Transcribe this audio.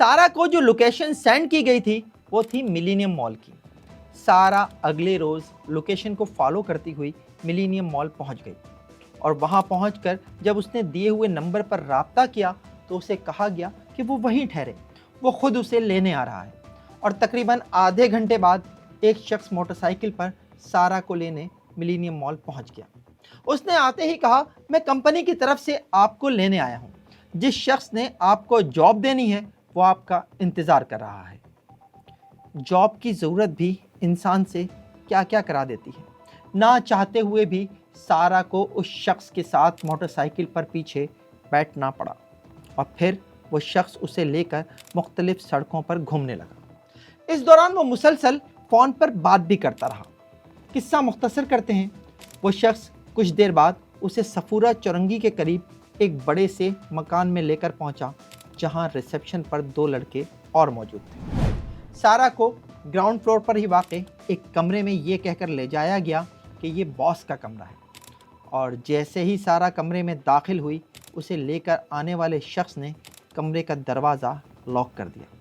सारा को जो लोकेशन सेंड की गई थी वो थी मिलीनियम मॉल की। सारा अगले रोज़ लोकेशन को फॉलो करती हुई मिलीनियम मॉल पहुंच गई और वहां पहुंचकर जब उसने दिए हुए नंबर पर राब्ता किया तो उसे कहा गया कि वो वहीं ठहरे, वो खुद उसे लेने आ रहा है। और तकरीबन आधे घंटे बाद एक शख्स मोटरसाइकिल पर सारा को लेने मिलीनियम मॉल पहुंच गया। उसने आते ही कहा, मैं कंपनी की तरफ से आपको लेने आया हूं। जिस शख्स ने आपको जॉब देनी है वो आपका इंतज़ार कर रहा है। जॉब की ज़रूरत भी इंसान से क्या क्या करा देती है। ना चाहते हुए भी सारा को उस शख्स के साथ मोटरसाइकिल पर पीछे बैठना पड़ा और फिर वो शख्स उसे लेकर मुख्तलिफ सड़कों पर घूमने लगा। इस दौरान वो मुसलसल फ़ोन पर बात भी करता रहा। किस्सा मुख्तसर करते हैं, वो शख्स कुछ देर बाद उसे सफूरा चौरंगी के करीब एक बड़े से मकान में लेकर पहुंचा, जहां रिसेप्शन पर 2 लड़के और मौजूद थे। सारा को ग्राउंड फ्लोर पर ही वाक़ई एक कमरे में ये कहकर ले जाया गया कि ये बॉस का कमरा है। और जैसे ही सारा कमरे में दाखिल हुई, उसे लेकर आने वाले शख्स ने कमरे का दरवाज़ा लॉक कर दिया।